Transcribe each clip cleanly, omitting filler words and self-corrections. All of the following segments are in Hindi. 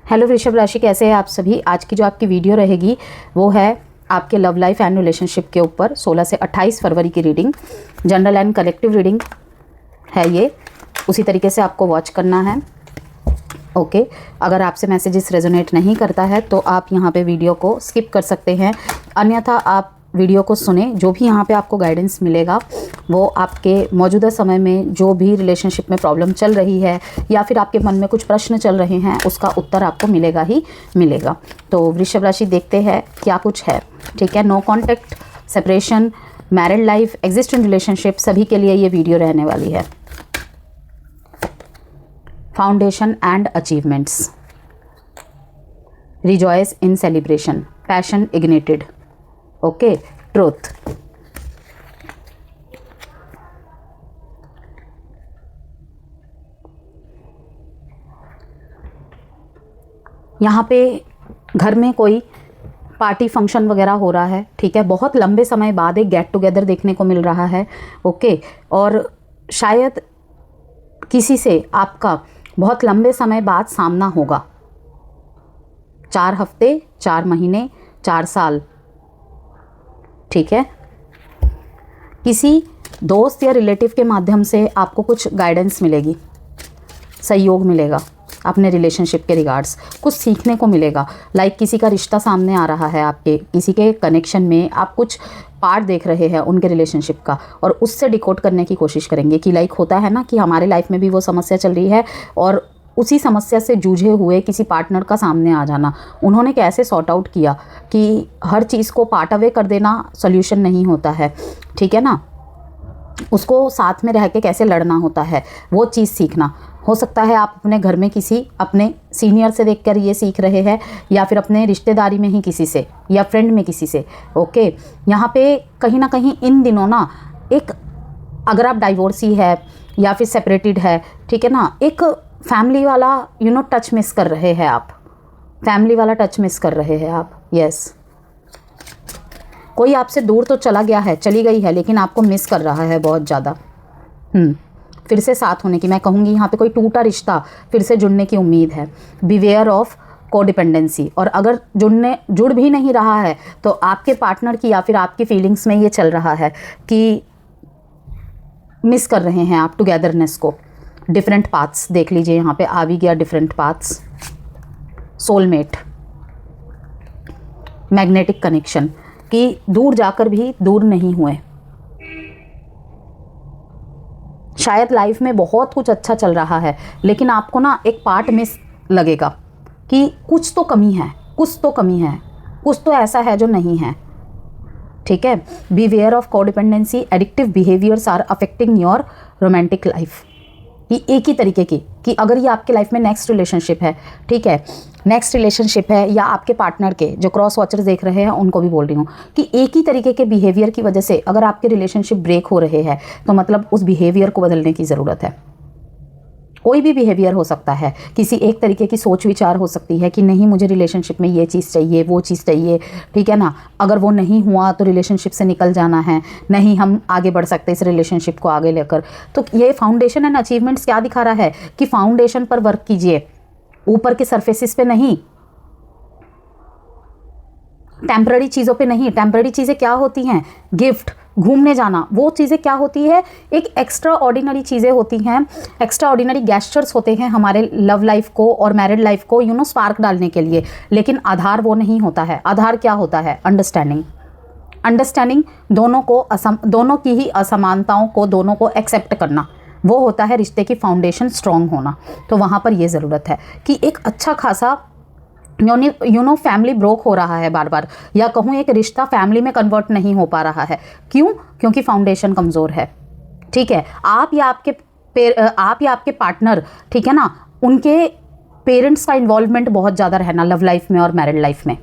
हेलो वृषभ राशि, कैसे हैं आप सभी। आज की जो आपकी वीडियो रहेगी वो है आपके लव लाइफ एंड रिलेशनशिप के ऊपर 16 से 28 फरवरी की reading. General and collective reading है ये, उसी तरीके से आपको वॉच करना है। ओके, अगर आपसे मैसेजेस रेजोनेट नहीं करता है तो आप यहाँ पे वीडियो को स्किप कर सकते हैं, अन्यथा आप वीडियो को सुने। जो भी यहाँ पे आपको गाइडेंस मिलेगा वो आपके मौजूदा समय में जो भी रिलेशनशिप में प्रॉब्लम चल रही है या फिर आपके मन में कुछ प्रश्न चल रहे हैं उसका उत्तर आपको मिलेगा ही मिलेगा। तो वृषभ राशि देखते हैं क्या कुछ है। ठीक है, no contact, separation, married life, existing relationship, सभी के लिए ये वीडियो रहने वाली है। Foundation and achievements, rejoice in celebration, passion ignited. Okay, truth. यहाँ पे घर में कोई पार्टी फंक्शन वगैरह हो रहा है। ठीक है, बहुत लंबे समय बाद एक गेट टुगेदर देखने को मिल रहा है। ओके, और शायद किसी से आपका बहुत लंबे समय बाद सामना होगा। 4 हफ्ते, 4 महीने, 4 साल। ठीक है, किसी दोस्त या रिलेटिव के माध्यम से आपको कुछ गाइडेंस मिलेगी, सहयोग मिलेगा अपने रिलेशनशिप के रिगार्ड्स, कुछ सीखने को मिलेगा। लाइक किसी का रिश्ता सामने आ रहा है, आपके किसी के कनेक्शन में आप कुछ पार्ट देख रहे हैं उनके रिलेशनशिप का और उससे डिकोड करने की कोशिश करेंगे कि लाइक होता है ना कि हमारे लाइफ में भी वो समस्या चल रही है और उसी समस्या से जूझे हुए किसी पार्टनर का सामने आ जाना, उन्होंने कैसे सॉर्ट आउट किया कि हर चीज़ को पार्ट अवे कर देना सॉल्यूशन नहीं होता है। ठीक है ना, उसको साथ में रह के कैसे लड़ना होता है, वो चीज़ सीखना। हो सकता है आप अपने घर में किसी अपने सीनियर से देखकर ये सीख रहे हैं या फिर अपने रिश्तेदारी में ही किसी से या फ्रेंड में किसी से। ओके, यहाँ पे कहीं ना कहीं इन दिनों ना एक, अगर आप डाइवोर्सी है या फिर सेपरेटेड है, ठीक है ना, एक फैमिली वाला टच मिस कर रहे हैं आप, फैमिली वाला टच मिस कर रहे हैं आप। यस, कोई आपसे दूर तो चला गया है, चली गई है, लेकिन आपको मिस कर रहा है बहुत ज़्यादा। फिर से साथ होने की मैं कहूँगी, यहाँ पे कोई टूटा रिश्ता फिर से जुड़ने की उम्मीद है। बिवेयर ऑफ कोडिपेंडेंसी, और अगर जुड़ भी नहीं रहा है तो आपके पार्टनर की या फिर आपकी फीलिंग्स में ये चल रहा है कि मिस कर रहे हैं आप टुगेदरनेस को। डिफरेंट पाथ्स देख लीजिए, यहाँ पे आ भी गया different paths. Soulmate, magnetic connection, कि दूर जाकर भी दूर नहीं हुए। शायद लाइफ में बहुत कुछ अच्छा चल रहा है लेकिन आपको ना एक पार्ट मिस लगेगा कि कुछ तो कमी है, कुछ तो कमी है, कुछ तो ऐसा है जो नहीं है। ठीक है, beware of codependency, addictive behaviours are affecting your romantic life. कि एक ही तरीके की कि अगर ये आपके लाइफ में नेक्स्ट रिलेशनशिप है, ठीक है, नेक्स्ट रिलेशनशिप है या आपके पार्टनर के जो क्रॉस वॉचर्स देख रहे हैं उनको भी बोल रही हूँ कि एक ही तरीके के बिहेवियर की वजह से अगर आपके रिलेशनशिप ब्रेक हो रहे हैं तो मतलब उस बिहेवियर को बदलने की ज़रूरत है। कोई भी बिहेवियर हो सकता है, किसी एक तरीके की सोच विचार हो सकती है कि नहीं मुझे रिलेशनशिप में ये चीज़ चाहिए, वो चीज़ चाहिए। ठीक है ना, अगर वो नहीं हुआ तो रिलेशनशिप से निकल जाना है, नहीं हम आगे बढ़ सकते इस रिलेशनशिप को आगे लेकर। तो ये फाउंडेशन एंड अचीवमेंट्स क्या दिखा रहा है कि फाउंडेशन पर वर्क कीजिए, ऊपर के सरफेसिस पे नहीं, टेम्पररी चीज़ों पे नहीं। टेम्पररी चीज़ें क्या होती हैं? गिफ्ट, घूमने जाना, वो चीज़ें क्या होती है? एक एक्स्ट्रा ऑर्डिनरी चीज़ें होती हैं, एक्स्ट्रा ऑर्डिनरी गेस्चर्स होते हैं हमारे लव लाइफ को और मैरिड लाइफ को स्पार्क डालने के लिए। लेकिन आधार वो नहीं होता है। आधार क्या होता है? अंडरस्टैंडिंग। अंडरस्टैंडिंग, दोनों की ही असमानताओं को, दोनों को एक्सेप्ट करना, वो होता है रिश्ते की फाउंडेशन स्ट्रॉन्ग होना। तो वहाँ पर ये ज़रूरत है कि एक अच्छा खासा फैमिली ब्रोक हो रहा है बार बार, या कहूँ एक रिश्ता फैमिली में कन्वर्ट नहीं हो पा रहा है। क्यों? क्योंकि फाउंडेशन कमज़ोर है। ठीक है, आप या आपके पार्टनर, ठीक है ना, उनके पेरेंट्स का इन्वॉल्वमेंट बहुत ज़्यादा रहना लव लाइफ में और मैरिड लाइफ में।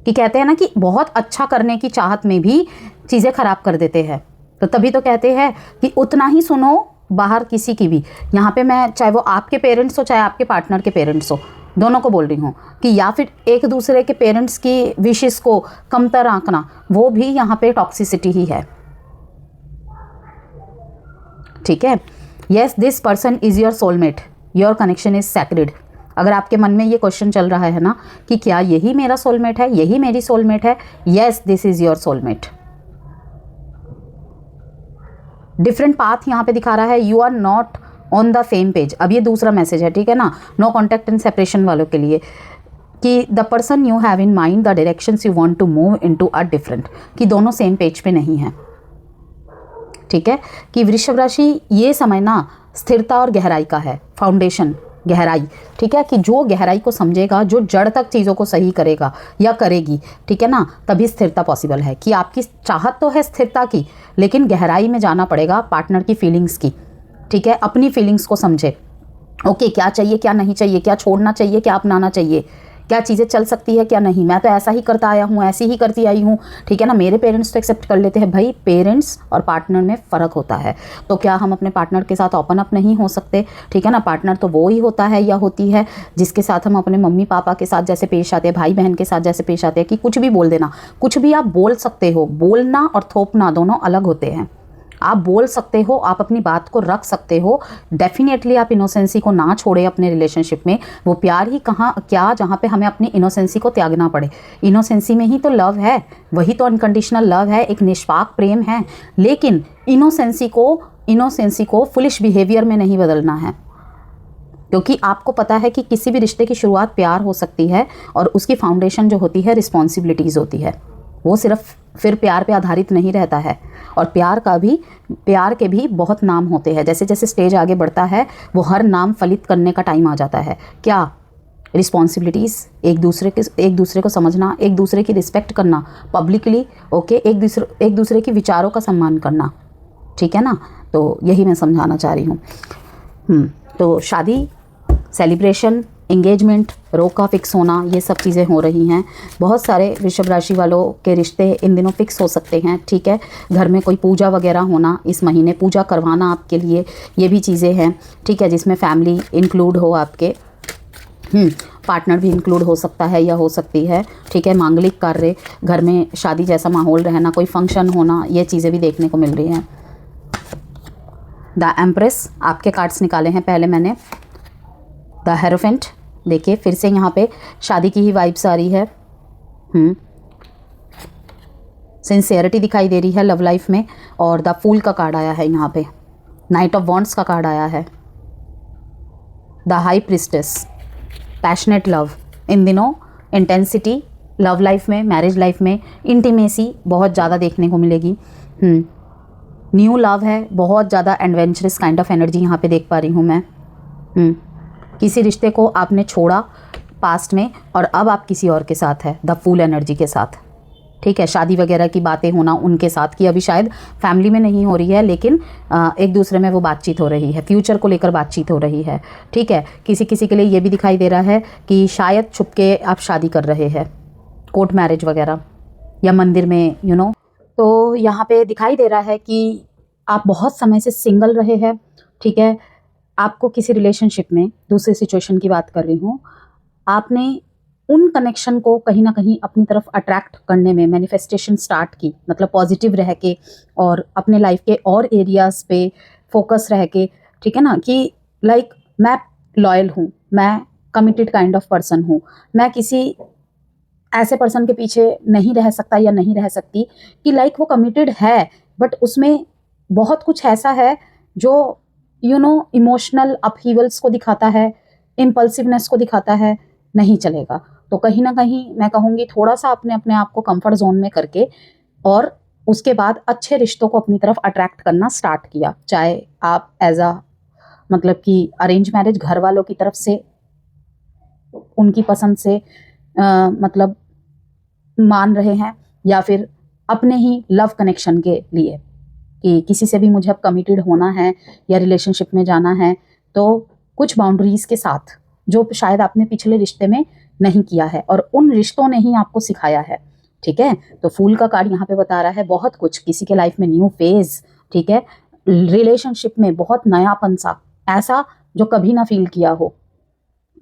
कि कहते हैं ना कि बहुत अच्छा करने की चाहत में भी चीज़ें ख़राब कर देते हैं। तो तभी तो कहते हैं कि उतना ही सुनो बाहर किसी की भी। यहाँ पे मैं, चाहे वो आपके पेरेंट्स हो चाहे आपके पार्टनर के पेरेंट्स हो, दोनों को बोल रही हूँ कि या फिर एक दूसरे के पेरेंट्स की विशेस को कमतर आंकना, वो भी यहाँ पे टॉक्सिसिटी ही है। ठीक है, yes this person is your soulmate, your connection is sacred. अगर आपके मन में ये क्वेश्चन चल रहा है ना कि क्या यही मेरा सोलमेट है, यही मेरी सोलमेट है, yes this is your soulmate. Different path यहाँ पे दिखा रहा है, you are not on the same page. अब ये दूसरा मैसेज है, ठीक है ना, नो कॉन्टैक्ट एंड सेपरेशन वालों के लिए, कि the person you have in mind, the directions you want to move into are different, कि दोनों सेम पेज पे नहीं है। ठीक है, कि वृषभ राशि ये समय ना स्थिरता और गहराई का है, फाउंडेशन, गहराई। ठीक है, कि जो गहराई को समझेगा, जो जड़ तक चीज़ों को सही करेगा या करेगी, ठीक है ना, तभी स्थिरता पॉसिबल है। कि आपकी चाहत तो है स्थिरता की, लेकिन गहराई में जाना पड़ेगा पार्टनर की फीलिंग्स की। ठीक है, अपनी फीलिंग्स को समझे, ओके क्या चाहिए क्या नहीं चाहिए, क्या छोड़ना चाहिए क्या अपनाना चाहिए, क्या चीज़ें चल सकती है क्या नहीं, मैं तो ऐसा ही करता आया हूँ, ऐसी ही करती आई हूँ, ठीक है ना, मेरे पेरेंट्स तो एक्सेप्ट कर लेते हैं। भाई पेरेंट्स और पार्टनर में फ़र्क होता है, तो क्या हम अपने पार्टनर के साथ ओपन अप नहीं हो सकते? ठीक है ना, पार्टनर तो वो ही होता है या होती है जिसके साथ हम अपने मम्मी पापा के साथ जैसे पेश आते हैं, भाई बहन के साथ जैसे पेश आते हैं, कि कुछ भी बोल देना, कुछ भी आप बोल सकते हो। बोलना और थोपना दोनों अलग होते हैं। आप बोल सकते हो, आप अपनी बात को रख सकते हो, डेफिनेटली आप इनोसेंसी को ना छोड़े अपने रिलेशनशिप में। वो प्यार ही कहाँ क्या जहाँ पे हमें अपनी इनोसेंसी को त्यागना पड़े। इनोसेंसी में ही तो लव है, वही तो अनकंडीशनल लव है, एक निष्पाक प्रेम है। लेकिन इनोसेंसी को फुलिश बिहेवियर में नहीं बदलना है, क्योंकि आपको पता है कि किसी भी रिश्ते की शुरुआत प्यार हो सकती है और उसकी फाउंडेशन जो होती है रिस्पॉन्सिबिलिटीज़ होती है। वो सिर्फ फिर प्यार पे आधारित नहीं रहता है। और प्यार के भी बहुत नाम होते हैं। जैसे जैसे स्टेज आगे बढ़ता है वो हर नाम फलित करने का टाइम आ जाता है। क्या? रिस्पॉन्सिबिलिटीज़, एक दूसरे को समझना, एक दूसरे की रिस्पेक्ट करना पब्लिकली, ओके, एक दूसरे की विचारों का सम्मान करना। ठीक है ना, तो यही मैं समझाना चाह रही हूँ। तो शादी, सेलिब्रेशन, एंगेजमेंट, रोक का फिक्स होना, ये सब चीज़ें हो रही हैं। बहुत सारे वृषभ राशि वालों के रिश्ते इन दिनों फिक्स हो सकते हैं। ठीक है, घर में कोई पूजा वगैरह होना, इस महीने पूजा करवाना आपके लिए, ये भी चीज़ें हैं। ठीक है, जिसमें फैमिली इंक्लूड हो आपके, पार्टनर भी इंक्लूड हो सकता है या हो सकती है। ठीक है, मांगलिक कार्य, घर में शादी जैसा माहौल रहना, कोई फंक्शन होना, ये चीज़ें भी देखने को मिल रही हैं। द एम्प्रेस, आपके कार्ड्स निकाले हैं पहले मैंने। द हेरोफेंट, देखिए फिर से यहाँ पे शादी की ही वाइब्स आ रही है। सिंसियरिटी दिखाई दे रही है लव लाइफ में। और द फूल का कार्ड आया है यहाँ पे। नाइट ऑफ वॉन्ड्स का कार्ड आया है। The high priestess, passionate love. इन दिनों इंटेंसिटी लव लाइफ में, मैरिज लाइफ में इंटीमेसी बहुत ज़्यादा देखने को मिलेगी। न्यू लव है, बहुत ज़्यादा एडवेंचरस काइंड ऑफ एनर्जी यहाँ पे देख पा रही हूँ मैं। किसी रिश्ते को आपने छोड़ा पास्ट में और अब आप किसी और के साथ है, द फूल एनर्जी के साथ। ठीक है, शादी वगैरह की बातें होना उनके साथ की, अभी शायद फैमिली में नहीं हो रही है, लेकिन एक दूसरे में वो बातचीत हो रही है, फ्यूचर को लेकर बातचीत हो रही है। ठीक है, किसी किसी के लिए ये भी दिखाई दे रहा है कि शायद छुपके आप शादी कर रहे हैं, कोर्ट मैरिज वगैरह, या मंदिर में, तो यहाँ पे दिखाई दे रहा है कि आप बहुत समय से सिंगल रहे हैं। ठीक है, आपको किसी रिलेशनशिप में, दूसरी सिचुएशन की बात कर रही हूँ, आपने उन कनेक्शन को कहीं ना कहीं अपनी तरफ अट्रैक्ट करने में मैनिफेस्टेशन स्टार्ट की, मतलब पॉजिटिव रह के और अपने लाइफ के और एरियाज़ पे फोकस रह के। ठीक है ना, कि लाइक मैं लॉयल हूँ, मैं कमिटेड काइंड ऑफ पर्सन हूँ, मैं किसी ऐसे पर्सन के पीछे नहीं रह सकता या नहीं रह सकती कि लाइक वो कमिटेड है बट उसमें बहुत कुछ ऐसा है जो इमोशनल अपहीवल्स को दिखाता है, इम्पल्सिवनेस को दिखाता है, नहीं चलेगा। तो कहीं ना कहीं मैं कहूँगी थोड़ा सा अपने आप को कंफर्ट जोन में करके और उसके बाद अच्छे रिश्तों को अपनी तरफ अट्रैक्ट करना स्टार्ट किया। चाहे आप मतलब कि अरेंज मैरिज घर वालों की तरफ से, उनकी पसंद से मतलब मान रहे हैं, या फिर अपने ही लव कनेक्शन के लिए कि किसी से भी मुझे अब कमिटेड होना है या रिलेशनशिप में जाना है, तो कुछ बाउंड्रीज़ के साथ जो शायद आपने पिछले रिश्ते में नहीं किया है और उन रिश्तों ने ही आपको सिखाया है। ठीक है, तो फूल का कार्ड यहाँ पे बता रहा है बहुत कुछ, किसी के लाइफ में न्यू फेज। ठीक है, रिलेशनशिप में बहुत नयापन सा, ऐसा जो कभी ना फील किया हो।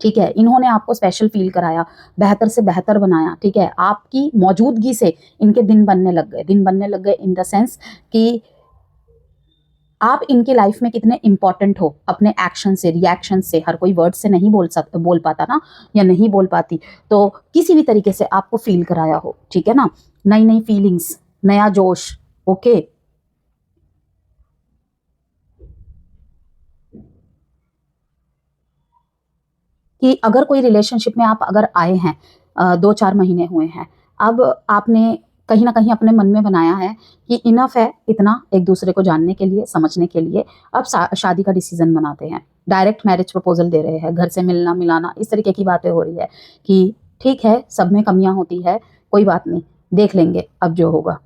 ठीक है, इन्होंने आपको स्पेशल फील कराया, बेहतर से बेहतर बनाया। ठीक है, आपकी मौजूदगी से इनके दिन बनने लग गए इन द सेंस कि आप इनकी लाइफ में कितने इंपॉर्टेंट हो अपने एक्शन से, रिएक्शन से। हर कोई वर्ड से नहीं बोल पाता ना, या नहीं बोल पाती, तो किसी भी तरीके से आपको फील कराया हो, ठीक है ना, नई नई फीलिंग्स, नया जोश। ओके, कि अगर कोई रिलेशनशिप में आप अगर आए हैं, 2-4 महीने हुए हैं, अब आपने कहीं ना कहीं अपने मन में बनाया है कि इनफ है इतना एक दूसरे को जानने के लिए, समझने के लिए, अब शादी का डिसीजन बनाते हैं, डायरेक्ट मैरिज प्रपोजल दे रहे हैं, घर से मिलना मिलाना इस तरीके की बातें हो रही है कि ठीक है सब में कमियां होती है, कोई बात नहीं, देख लेंगे अब जो होगा,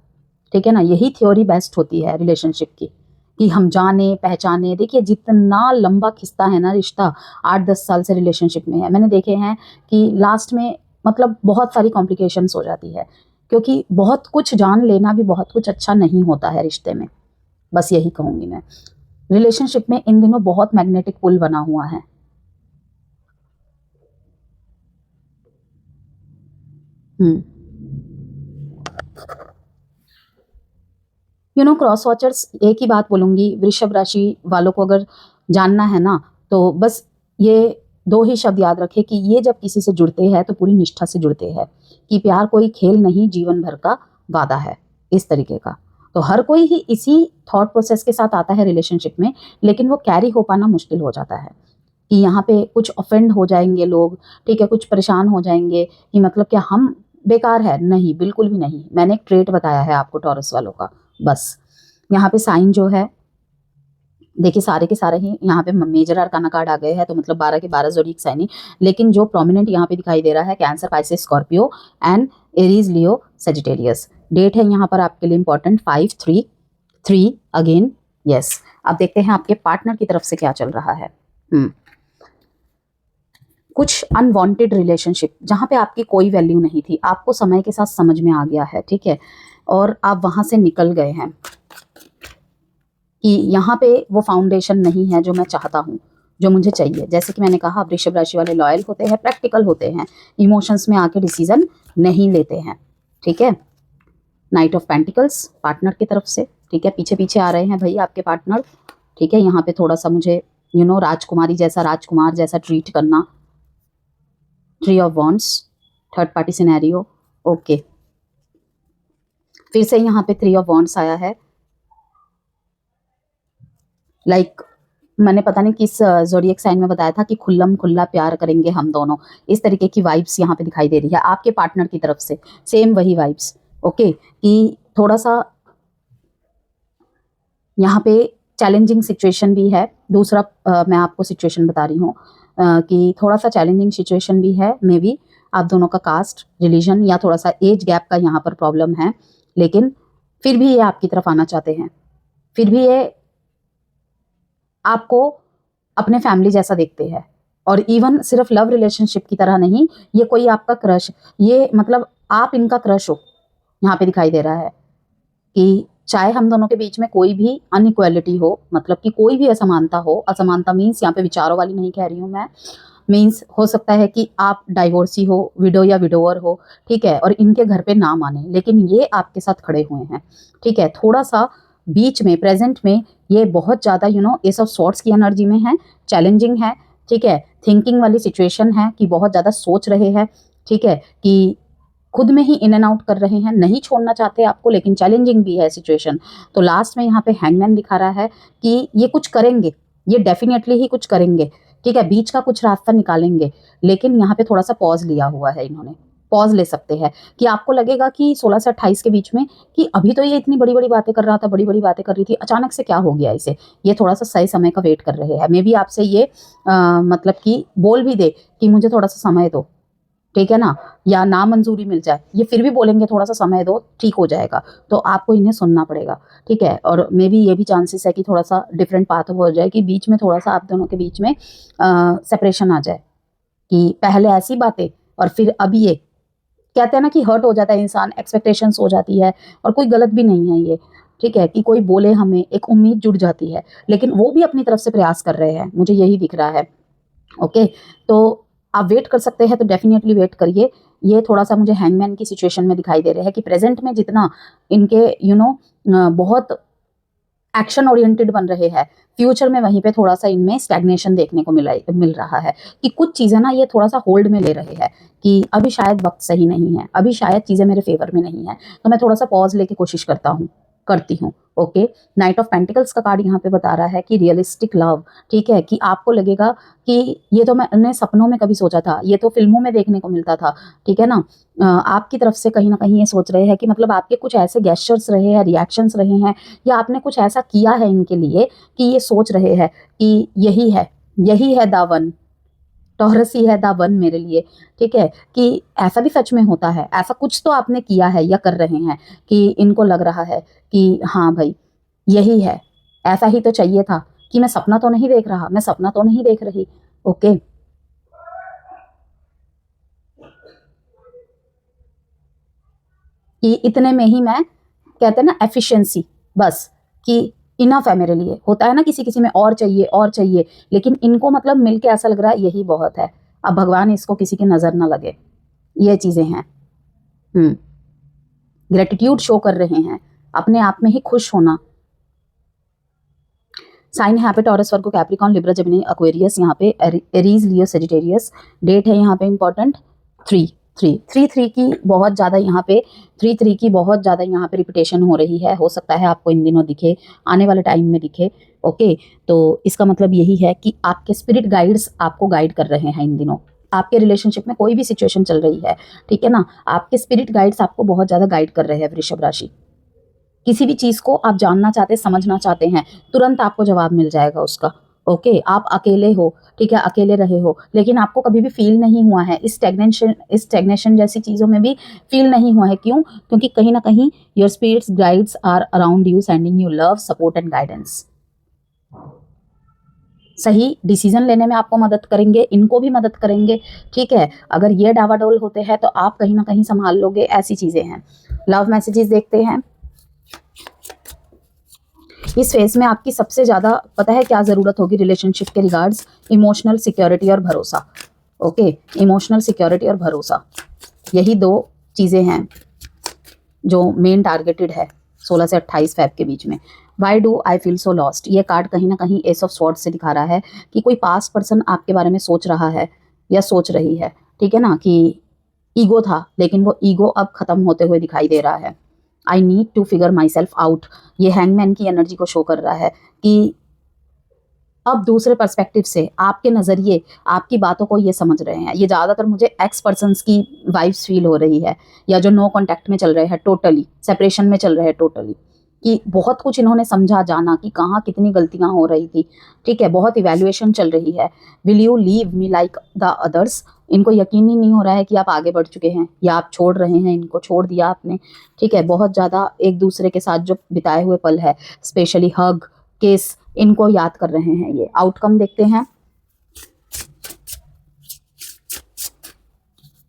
ठीक है ना। यही थ्योरी बेस्ट होती है रिलेशनशिप की, कि हम जाने पहचाने। देखिए जितना लंबा खिंचता है ना रिश्ता, 8-10 साल से रिलेशनशिप में है, मैंने देखे हैं कि लास्ट में मतलब बहुत सारी कॉम्प्लिकेशंस हो जाती है, क्योंकि बहुत कुछ जान लेना भी बहुत कुछ अच्छा नहीं होता है रिश्ते में। बस यही कहूँगी मैं। रिलेशनशिप में इन दिनों बहुत मैग्नेटिक पुल बना हुआ है। क्रॉस वॉचर्स, एक ही बात बोलूंगी, वृषभ राशि वालों को अगर जानना है ना, तो बस ये 2 ही शब्द याद रखे कि ये जब किसी से जुड़ते हैं तो पूरी निष्ठा से जुड़ते हैं, कि प्यार कोई खेल नहीं, जीवन भर का वादा है, इस तरीके का। तो हर कोई ही इसी थॉट प्रोसेस के साथ आता है रिलेशनशिप में, लेकिन वो कैरी हो पाना मुश्किल हो जाता है, कि यहाँ पे कुछ ऑफेंड हो जाएंगे लोग, ठीक है, कुछ परेशान हो जाएंगे कि मतलब क्या हम बेकार है, नहीं, बिल्कुल भी नहीं। मैंने एक ट्रेट बताया है आपको टॉरस वालों का, बस। यहाँ पे साइन जो है, देखिए सारे के सारे ही यहाँ पे मेजर आर्काना कार्ड आ गए हैं, तो मतलब 12 के 12 ज़ोडिएक साइन ही, लेकिन जो प्रोमिनेंट यहाँ पे दिखाई दे रहा है Cancer, Pisces, Scorpio and Aries, Leo, Sagittarius. Date है यहाँ पर आपके लिए इंपॉर्टेंट 5-3-3 अगेन, यस। अब देखते हैं आपके पार्टनर की तरफ से क्या चल रहा है। कुछ अनवांटेड रिलेशनशिप जहाँ पे आपकी कोई वैल्यू नहीं थी, आपको समय के साथ समझ में आ गया है, ठीक है, और आप वहाँ से निकल गए हैं कि यहाँ पे वो फाउंडेशन नहीं है जो मैं चाहता हूँ, जो मुझे चाहिए। जैसे कि मैंने कहा, वृषभ राशि वाले लॉयल होते हैं, प्रैक्टिकल होते हैं, इमोशंस में आके डिसीजन नहीं लेते हैं, ठीक है। नाइट ऑफ पेंटिकल्स पार्टनर की तरफ से, ठीक है, पीछे पीछे आ रहे हैं भाई आपके पार्टनर, ठीक है। यहाँ पे थोड़ा सा मुझे राजकुमारी जैसा, राजकुमार जैसा ट्रीट करना। Tree of wands, third party scenario, okay. फिर से यहाँ पे 3 ऑफ वॉन्ड्स आया है, लाइक मैंने पता नहीं किस ज़ोडिएक साइन में बताया था कि खुल्लम खुल्ला प्यार करेंगे हम दोनों, इस तरीके की वाइब्स यहाँ पे दिखाई दे रही है आपके पार्टनर की तरफ से, सेम वही वाइब्स, ओके। कि थोड़ा सा यहाँ पे चैलेंजिंग सिचुएशन भी है। दूसरा मैं आपको सिचुएशन बता रही हूँ कि थोड़ा सा चैलेंजिंग सिचुएशन भी है, मे बी आप दोनों का कास्ट, रिलीजन या थोड़ा सा एज गैप का यहाँ पर प्रॉब्लम है, लेकिन फिर भी ये आपकी तरफ आना चाहते हैं, फिर भी ये आपको अपने फैमिली जैसा देखते हैं। और इवन सिर्फ लव रिलेशनशिप की तरह नहीं, ये कोई आपका क्रश, ये मतलब आप इनका क्रश हो, यहाँ पे दिखाई दे रहा है कि चाहे हम दोनों के बीच में कोई भी अनइक्वालिटी हो, मतलब कि कोई भी असमानता हो, असमानता मीन्स यहाँ पे विचारों वाली नहीं कह रही हूँ मैं, मीन्स हो सकता है कि आप डाइवोर्सी हो, विडो या विडोवर हो, ठीक है, और इनके घर पे ना माने, लेकिन ये आपके साथ खड़े हुए हैं, ठीक है। थोड़ा सा बीच में, प्रेजेंट में ये बहुत ज़्यादा एस ऑफ सॉर्ट्स की एनर्जी में है, चैलेंजिंग है, ठीक है, थिंकिंग वाली सिचुएशन है कि बहुत ज़्यादा सोच रहे हैं, ठीक है, कि खुद में ही इन एंड आउट कर रहे हैं, नहीं छोड़ना चाहते आपको, लेकिन चैलेंजिंग भी है सिचुएशन। तो लास्ट में यहाँ पे हैंगमैन दिखा रहा है कि ये कुछ करेंगे, ये डेफिनेटली ही कुछ करेंगे, ठीक है, बीच का कुछ रास्ता निकालेंगे, लेकिन यहाँ पे थोड़ा सा पॉज लिया हुआ है इन्होंने, पॉज ले सकते हैं। कि आपको लगेगा कि 16 से 28 के बीच में कि अभी तो ये इतनी बड़ी बड़ी बातें कर रहा था, बड़ी बड़ी बातें कर रही थी, अचानक से क्या हो गया इसे, ये थोड़ा सा सही समय का वेट कर रहे हैं। मे बी आपसे ये मतलब कि बोल भी दे कि मुझे थोड़ा सा समय दो, ठीक है ना, या ना मंजूरी मिल जाए, ये फिर भी बोलेंगे थोड़ा सा समय दो, ठीक हो जाएगा, तो आपको इन्हें सुनना पड़ेगा, ठीक है। और मे बी ये भी चांसेस है कि थोड़ा सा डिफरेंट पाथ हो जाए, कि बीच में थोड़ा सा आप दोनों के बीच में सेपरेशन आ जाए, कि पहले ऐसी बातें और फिर अभी ये, कहते हैं ना कि हर्ट हो जाता है इंसान, एक्सपेक्टेशंस हो जाती है, और कोई गलत भी नहीं है ये, ठीक है, कि कोई बोले हमें, एक उम्मीद जुड़ जाती है, लेकिन वो भी अपनी तरफ से प्रयास कर रहे हैं, मुझे यही दिख रहा है, ओके। तो आप वेट कर सकते हैं, तो डेफिनेटली वेट करिए। ये थोड़ा सा मुझे हैंगमैन की सिचुएशन में दिखाई दे रहे हैं कि प्रेजेंट में जितना इनके बहुत एक्शन ओरिएंटेड बन रहे हैं। फ्यूचर में वहीं पे थोड़ा सा इनमें स्टैग्नेशन देखने को मिल रहा है कि कुछ चीज़ें ना ये थोड़ा सा होल्ड में ले रहे हैं कि अभी शायद वक्त सही नहीं है, अभी शायद चीज़ें मेरे फेवर में नहीं है, तो मैं थोड़ा सा पॉज लेके कोशिश करती हूँ। ओके, नाइट ऑफ पेंटिकल्स का कार्ड यहाँ पे बता रहा है कि रियलिस्टिक लव, ठीक है, कि आपको लगेगा कि ये तो मैंने सपनों में कभी सोचा था, ये तो फिल्मों में देखने को मिलता था, ठीक है ना। आपकी तरफ से कहीं ना कहीं ये सोच रहे हैं कि मतलब आपके कुछ ऐसे गेस्चर्स रहे हैं, रिएक्शंस रहे हैं, या आपने कुछ ऐसा किया है इनके लिए कि ये सोच रहे हैं कि यही है द वन, टॉरस ही है द वन मेरे लिए, ठीक है। कि ऐसा भी सच में होता है, ऐसा कुछ तो आपने किया है या कर रहे हैं कि इनको लग रहा है कि हाँ भाई यही है, ऐसा ही तो चाहिए था, कि मैं सपना तो नहीं देख रहा, मैं सपना तो नहीं देख रही। ओके, कि इतने में ही मैं, कहते हैं ना एफिशिएंसी, बस कि इनफ है मेरे लिए। होता है ना किसी किसी में और चाहिए, लेकिन इनको मतलब मिलके ऐसा लग रहा है यही बहुत है, अब भगवान इसको किसी की नज़र ना लगे, ये चीज़ें हैं। ग्रेटिट्यूड शो कर रहे हैं, अपने आप में ही खुश होना। साइन यहाँ पे टॉरस, वर्गो, कैप्रिकॉन, लिब्रा, जेमिनी, एक्वेरियस, यहाँ पे एरीज, लियो, सेजिटेरियस। डेट है यहाँ पे इंपॉर्टेंट 3 की बहुत ज़्यादा यहाँ पे 3 की बहुत ज़्यादा यहाँ पे रिपीटेशन हो रही है। हो सकता है आपको इन दिनों दिखे, आने वाले टाइम में दिखे। ओके, तो इसका मतलब यही है कि आपके स्पिरिट गाइड्स आपको गाइड कर रहे हैं इन दिनों। आपके रिलेशनशिप में कोई भी सिचुएशन चल रही है, ठीक है ना, आपके स्पिरिट गाइड्स आपको बहुत ज़्यादा गाइड कर रहे हैं वृषभ राशि। किसी भी चीज़ को आप जानना चाहते, समझना चाहते हैं, तुरंत आपको जवाब मिल जाएगा उसका। ओके, आप अकेले हो, ठीक है, अकेले रहे हो, लेकिन आपको कभी भी फील नहीं हुआ है इस स्टैग्नेशन जैसी चीज़ों में भी फील नहीं हुआ है। क्यों? क्योंकि कहीं ना कहीं your spirits guides are around you, sending you love, support and guidance. सही डिसीजन लेने में आपको मदद करेंगे, इनको भी मदद करेंगे, ठीक है। अगर ये डावाडोल होते हैं तो आप कहीं ना कहीं संभाल लोगे, ऐसी चीज़ें हैं। लव मैसेजेस देखते हैं। इस फेज में आपकी सबसे ज़्यादा पता है क्या ज़रूरत होगी रिलेशनशिप के रिगार्ड्स? इमोशनल सिक्योरिटी और भरोसा। ओके, इमोशनल सिक्योरिटी और भरोसा, यही 2 चीज़ें हैं जो मेन टारगेटेड है 16 से 28 फेब के बीच में। Why do I feel so lost, ये कार्ड कहीं ना कहीं एस ऑफ स्वॉर्ड्स से दिखा रहा है कि कोई पास्ट पर्सन आपके बारे में सोच रहा है या सोच रही है, ठीक है ना, कि ईगो था लेकिन वो ईगो अब ख़त्म होते हुए दिखाई दे रहा है। I need to figure myself out, ये हैंगमैन की एनर्जी को शो कर रहा है कि अब दूसरे पर्सपेक्टिव से, आपके नज़रिए, आपकी बातों को ये समझ रहे हैं। ये ज़्यादातर मुझे एक्स पर्सन्स की वाइब्स फील हो रही है, या जो नो कॉन्टैक्ट में चल रहे हैं, टोटली सेपरेशन में चल रहे हैं, टोटली, कि बहुत कुछ इन्होंने समझा, जाना कि कहाँ कितनी गलतियाँ हो रही थी, ठीक है, बहुत इवैल्यूएशन चल रही है। Will you leave me like the others, इनको यकीन ही नहीं हो रहा है कि आप आगे बढ़ चुके हैं या आप छोड़ रहे हैं, इनको छोड़ दिया आपने, ठीक है। बहुत ज़्यादा एक दूसरे के साथ जो बिताए हुए पल है, स्पेशली हग, किस, इनको याद कर रहे हैं ये। आउटकम देखते हैं।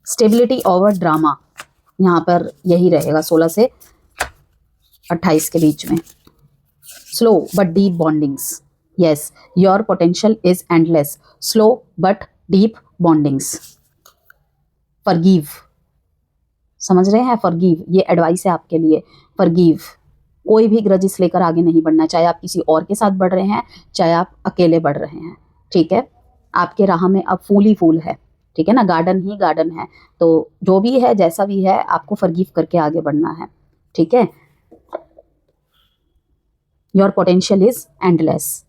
स्टेबिलिटी ओवर ड्रामा, यहाँ पर यही रहेगा 16 से 28 के बीच में। Slow but deep bondings, yes, your potential is endless, slow but deep bondings. Forgive, समझ रहे हैं, फॉरगिव, ये एडवाइस है आपके लिए। फॉरगिव, कोई भी ग्रजिस लेकर आगे नहीं बढ़ना, चाहे आप किसी और के साथ बढ़ रहे हैं, चाहे आप अकेले बढ़ रहे हैं, ठीक है। आपके राह में अब फूल ही फूल है, ठीक है ना, गार्डन ही गार्डन है। तो जो भी है, जैसा भी है, आपको फॉरगिव करके आगे बढ़ना है, ठीक है। योर पोटेंशियल इज एंडलेस,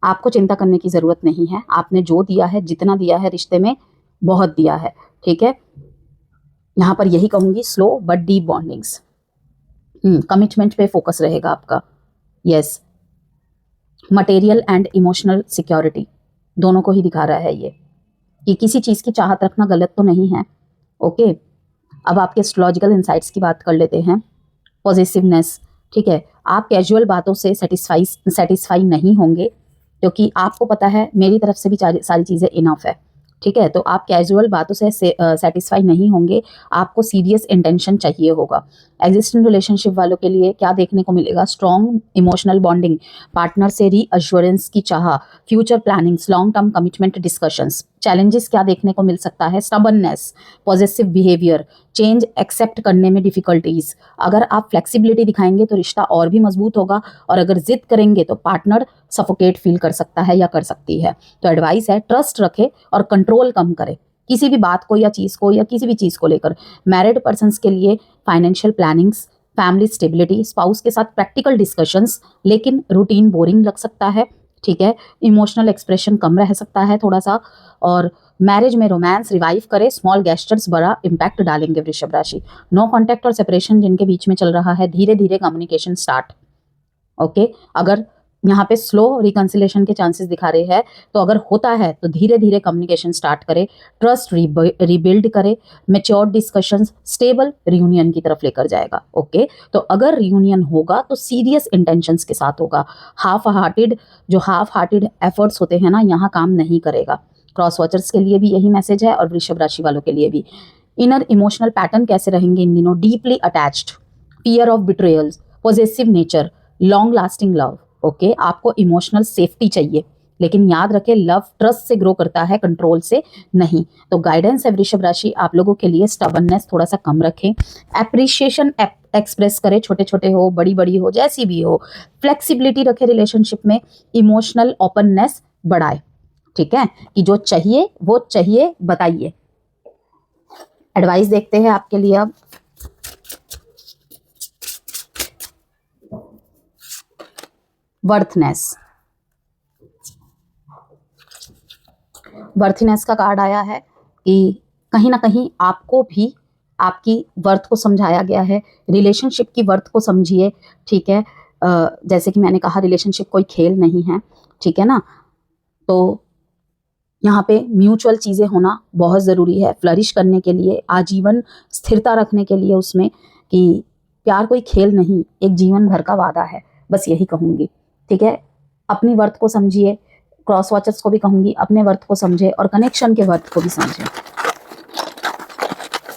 आपको चिंता करने की ज़रूरत नहीं है। आपने जो दिया है, जितना दिया है रिश्ते में, बहुत दिया है, ठीक है। यहाँ पर यही कहूँगी, slow but deep bondings. Commitment पे फोकस रहेगा आपका, yes. Material and emotional security, दोनों को ही दिखा रहा है ये, कि किसी चीज़ की चाहत रखना गलत तो नहीं है। ओके, अब आपके एस्ट्रोलॉजिकल इंसाइट्स की बात कर लेते हैं। पॉजिटिवनेस, ठीक है, आप कैजुअल बातों से सेटिस्फाई नहीं होंगे, क्योंकि आपको पता है मेरी तरफ से भी सारी चीज़ें इनफ है, ठीक है। तो आप कैजुअल बातों से सेटिस्फाई नहीं होंगे, आपको सीरियस इंटेंशन चाहिए होगा। एग्जिस्टिंग रिलेशनशिप वालों के लिए क्या देखने को मिलेगा? स्ट्रॉन्ग इमोशनल बॉन्डिंग, पार्टनर से रीअश्योरेंस की चाह, future plannings, long term commitment discussions, challenges क्या देखने को मिल सकता है? Stubbornness, possessive behaviour, change accept करने में डिफिकल्टीज। अगर आप फ्लेक्सिबिलिटी दिखाएंगे तो रिश्ता और भी मजबूत होगा, और अगर जिद करेंगे तो पार्टनर सफोकेट फील कर सकता है या कर सकती है। तो एडवाइस है, ट्रस्ट रखे और कंट्रोल कम करे किसी भी बात को या चीज़ को, या किसी भी चीज़ को लेकर। मैरिड पर्सन्स के लिए financial plannings, family stability, spouse के साथ प्रैक्टिकल डिस्कशंस, लेकिन रूटीन बोरिंग लग सकता है, ठीक है। इमोशनल एक्सप्रेशन कम रह सकता है थोड़ा सा, और मैरिज में रोमांस रिवाइव करे, स्मॉल गेस्चर्स बड़ा इम्पैक्ट डालेंगे वृषभ राशि। नो कॉन्टैक्ट और सेपरेशन जिनके बीच में चल रहा है, धीरे धीरे कम्युनिकेशन स्टार्ट, ओके। अगर यहाँ पे स्लो रिकंसिलेशन के चांसेस दिखा रहे हैं, तो अगर होता है तो धीरे धीरे कम्युनिकेशन स्टार्ट करे, ट्रस्ट रिबिल्ड करे, मेच्योर डिस्कशंस स्टेबल रियूनियन की तरफ लेकर जाएगा, ओके। तो अगर रियूनियन होगा तो सीरियस इंटेंशंस के साथ होगा। हाफ हार्टेड एफर्ट्स होते हैं ना, यहाँ काम नहीं करेगा। क्रॉस वॉचर्स के लिए भी यही मैसेज है और वृषभ राशि वालों के लिए भी। इनर इमोशनल पैटर्न कैसे रहेंगे इन दिनों? Deeply attached, fear of betrayals, possessive nature, long lasting love, okay. आपको इमोशनल सेफ्टी चाहिए, लेकिन याद रखें लव ट्रस्ट से ग्रो करता है, कंट्रोल से नहीं। तो गाइडेंस है वृषभ राशि आप लोगों के लिए, स्टबर्ननेस थोड़ा सा कम रखें, एप्रिशिएशन एक्सप्रेस करें, छोटे छोटे हो बड़ी बड़ी हो जैसी भी हो, फ्लेक्सिबिलिटी रखे रिलेशनशिप में, इमोशनल ओपननेस बढ़ाए, ठीक है, कि जो चाहिए वो चाहिए बताइए। एडवाइस देखते हैं आपके लिए अब। वर्थनेस का कार्ड आया है कि कहीं ना कहीं आपको भी आपकी वर्थ को समझाया गया है, रिलेशनशिप की वर्थ को समझिए, ठीक है। जैसे कि मैंने कहा रिलेशनशिप कोई खेल नहीं है, ठीक है ना। तो यहाँ पे म्यूचुअल चीज़ें होना बहुत ज़रूरी है फ्लरिश करने के लिए, आजीवन स्थिरता रखने के लिए उसमें, कि प्यार कोई खेल नहीं, एक जीवन भर का वादा है, बस यही कहूँगी, ठीक है। अपनी वर्थ को समझिए, क्रॉस वॉचर्स को भी कहूँगी अपने वर्थ को समझे और कनेक्शन के वर्थ को भी समझे,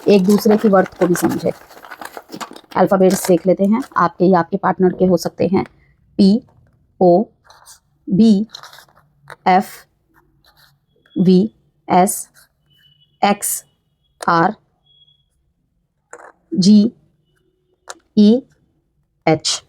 एक दूसरे की वर्थ को भी समझे। अल्फ़ाबेट्स देख लेते हैं, आपके या आपके पार्टनर के हो सकते हैं POBFVSXRGEH,